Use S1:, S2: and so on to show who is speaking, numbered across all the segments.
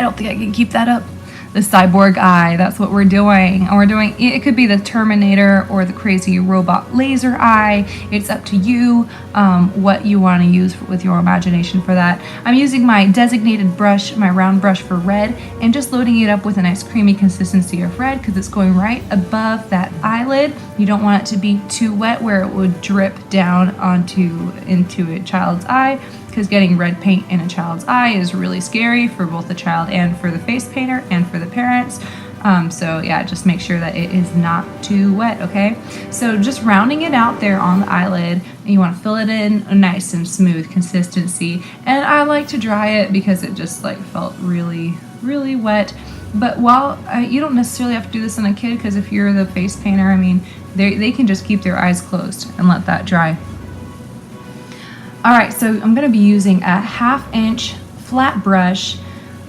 S1: I don't think I can keep that up. The cyborg eye, that's what we're doing. And we're doing, it could be the Terminator or the crazy robot laser eye. It's up to you what you want to use with your imagination for that. I'm using my designated brush, my round brush for red, and just loading it up with a nice creamy consistency of red because it's going right above that eyelid. You don't want it to be too wet where it would drip down into a child's eye, because getting red paint in a child's eye is really scary for both the child and for the face painter and for the parents. So yeah, just make sure that it is not too wet, okay? So just rounding it out there on the eyelid, and you want to fill it in a nice and smooth consistency. And I like to dry it because it just like felt really, really wet. But while you don't necessarily have to do this on a kid, because if you're the face painter, I mean, they can just keep their eyes closed and let that dry. All right, so I'm going to be using a 1/2 inch flat brush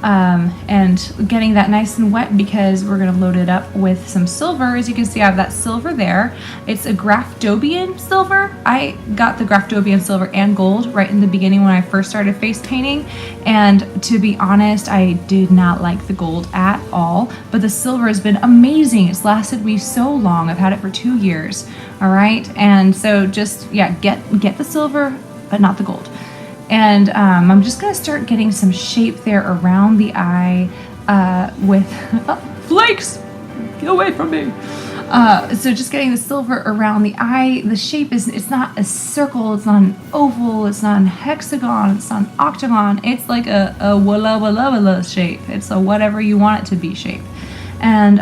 S1: and getting that nice and wet because we're going to load it up with some silver. As you can see, I have that silver there. It's a Graftobian silver. I got the Graftobian silver and gold right in the beginning when I first started face painting. And to be honest, I did not like the gold at all, but the silver has been amazing. It's lasted me so long. I've had it for 2 years. All right, and so just, yeah, get the silver, but not the gold. And I'm just gonna start getting some shape there around the eye with flakes, get away from me. So just getting the silver around the eye. The shape is, it's not a circle, it's not an oval, it's not a hexagon, it's not an octagon. It's like a walla walla walla shape. It's a whatever you want it to be shape. And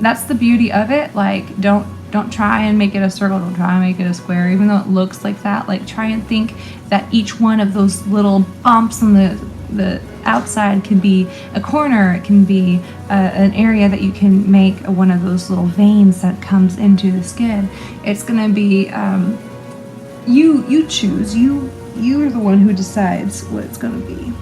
S1: that's the beauty of it. Like, don't try and make it a circle, don't try and make it a square, even though it looks like that. Like, try and think that each one of those little bumps on the outside can be a corner, it can be an area that you can make one of those little veins that comes into the skin. It's gonna be, you choose, you're the one who decides what it's gonna be.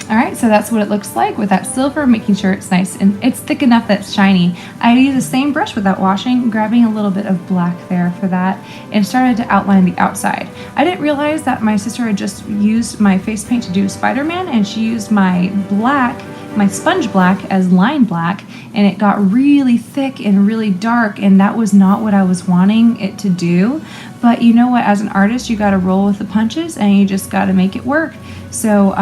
S1: All right, so that's what it looks like with that silver, making sure it's nice and it's thick enough that it's shiny. I use the same brush without washing, grabbing a little bit of black there for that, and started to outline the outside. I didn't realize that my sister had just used my face paint to do Spider-Man, and she used my black, my sponge black as line black, and it got really thick and really dark, and that was not what I was wanting it to do. But you know what, as an artist, you gotta roll with the punches and you just gotta make it work. So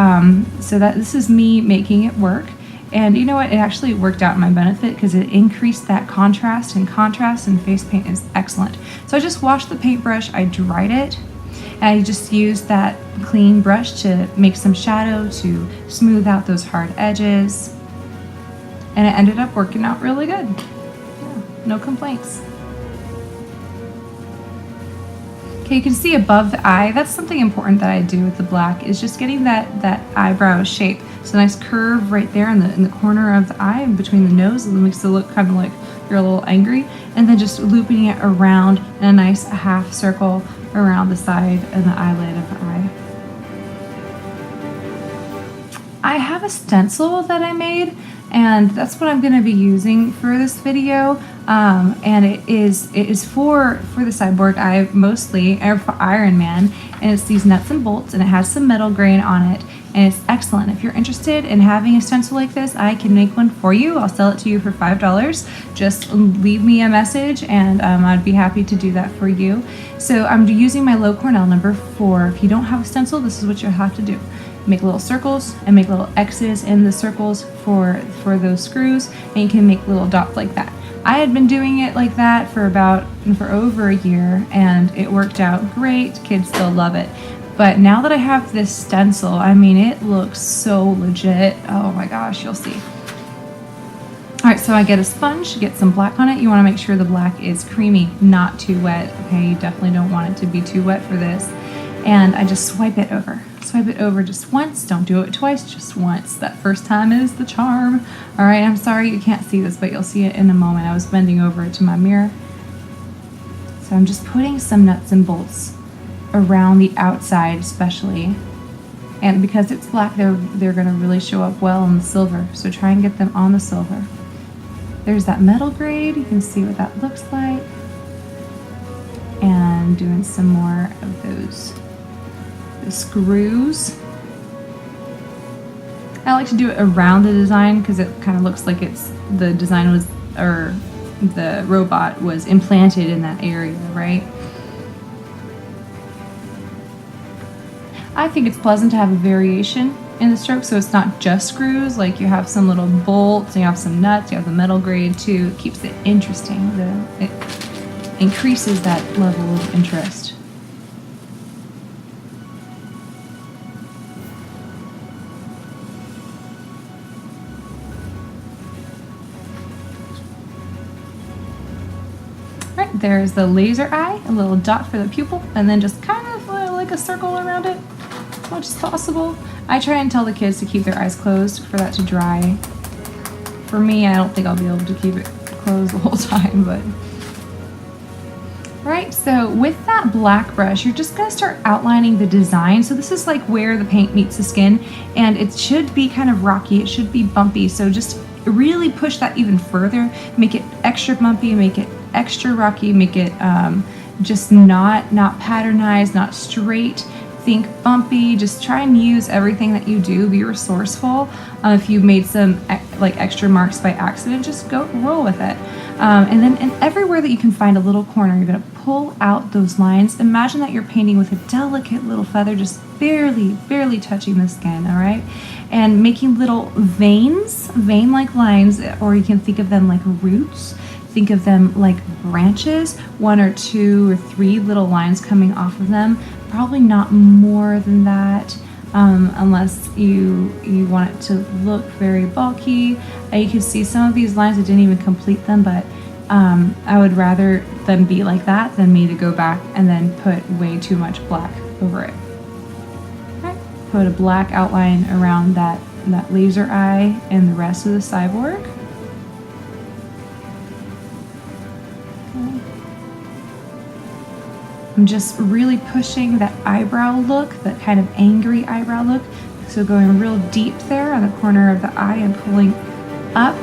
S1: so that this is me making it work. And you know what, it actually worked out in my benefit because it increased that contrast, and face paint is excellent. So I just washed the paintbrush, I dried it, and I just used that clean brush to make some shadow to smooth out those hard edges. And it ended up working out really good. Yeah, no complaints. Okay, you can see above the eye, that's something important that I do with the black, is just getting that eyebrow shape. So a nice curve right there in the corner of the eye, between the nose, it makes it look kind of like you're a little angry, and then just looping it around in a nice half circle around the side and the eyelid of the eye. I have a stencil that I made, and that's what I'm going to be using for this video. And it is for the cyborg eye mostly, or for Iron Man, and it's these nuts and bolts, and it has some metal grain on it, and it's excellent. If you're interested in having a stencil like this, I can make one for you. I'll sell it to you for $5. Just leave me a message, and I'd be happy to do that for you. So I'm using my low Cornell number 4. If you don't have a stencil, this is what you'll have to do. Make little circles and make little X's in the circles for those screws, and you can make little dots like that. I had been doing it like that for over a year, and it worked out great. Kids still love it. But now that I have this stencil, I mean, it looks so legit. Oh my gosh, you'll see. All right, so I get a sponge, get some black on it. You want to make sure the black is creamy, not too wet. Okay, you definitely don't want it to be too wet for this. And I just swipe it over. Swipe it over just once. Don't do it twice, just once. That first time is the charm. All right, I'm sorry you can't see this, but you'll see it in a moment. I was bending over to my mirror. So I'm just putting some nuts and bolts around the outside especially. And because it's black, they're gonna really show up well in the silver. So try and get them on the silver. There's that metal grade. You can see what that looks like. And doing some more of those screws. I like to do it around the design because it kind of looks like the design was, or the robot was implanted in that area, right? I think it's pleasant to have a variation in the stroke, so it's not just screws. Like you have some little bolts, you have some nuts, you have the metal grade too. It keeps it interesting. It increases that level of interest. All right, there's the laser eye, a little dot for the pupil, and then just kind of like a circle around it as much as possible. I try and tell the kids to keep their eyes closed for that to dry. For me, I don't think I'll be able to keep it closed the whole time, but... Right, so with that black brush, you're just gonna start outlining the design. So this is like where the paint meets the skin, and it should be kind of rocky, it should be bumpy, so just really push that even further. Make it extra bumpy, make it extra rocky, make it just not patternized, not straight. Think bumpy. Just try and use everything that you do. Be resourceful. If you made some like extra marks by accident, just go roll with it. And then everywhere that you can find a little corner, you're gonna pull out those lines. Imagine that you're painting with a delicate little feather, just barely touching the skin, all right? And making little veins, vein-like lines, or you can think of them like roots. Think of them like branches, 1 or 2 or 3 little lines coming off of them. Probably not more than that, unless you want it to look very bulky. You can see some of these lines, I didn't even complete them, but I would rather them be like that than me to go back and then put way too much black over it. Okay. Put a black outline around that laser eye and the rest of the cyborg. I'm just really pushing that eyebrow look, that kind of angry eyebrow look. So going real deep there on the corner of the eye and pulling up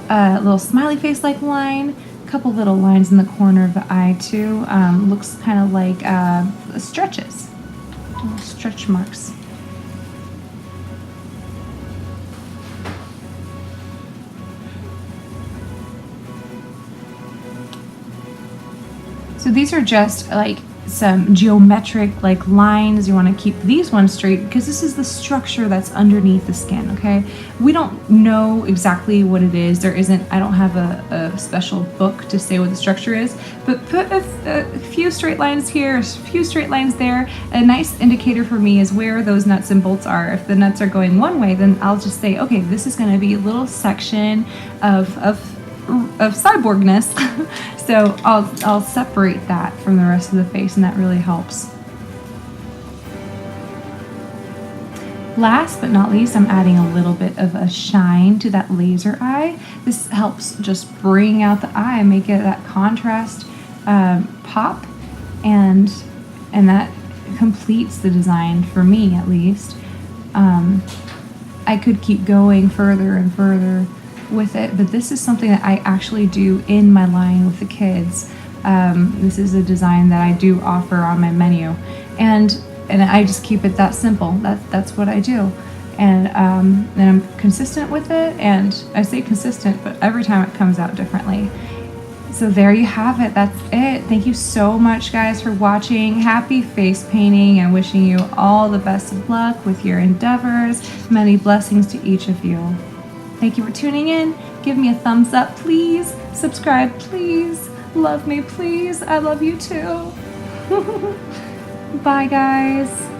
S1: a little smiley face like line, a couple little lines in the corner of the eye too. Looks kind of like stretches, little stretch marks. So these are just like some geometric like lines. You want to keep these ones straight because this is the structure that's underneath the skin, okay? We don't know exactly what it is. I don't have a special book to say what the structure is, but put a few straight lines here, a few straight lines there. A nice indicator for me is where those nuts and bolts are. If the nuts are going one way, then I'll just say, okay, this is going to be a little section of cyborgness. So I'll separate that from the rest of the face, and that really helps. Last but not least, I'm adding a little bit of a shine to that laser eye. This helps just bring out the eye, make it that contrast pop, and that completes the design for me, at least. I could keep going further and further with it, but this is something that I actually do in my line with the kids. This is a design that I do offer on my menu, and I just keep it that simple. That's what I do, and I'm consistent with it. And I say consistent, but every time it comes out differently. So there you have it. That's it. Thank you so much, guys, for watching. Happy face painting, and wishing you all the best of luck with your endeavors. Many blessings to each of you. Thank you for tuning in. Give me a thumbs up, please. Subscribe, please. Love me, please. I love you too. Bye, guys.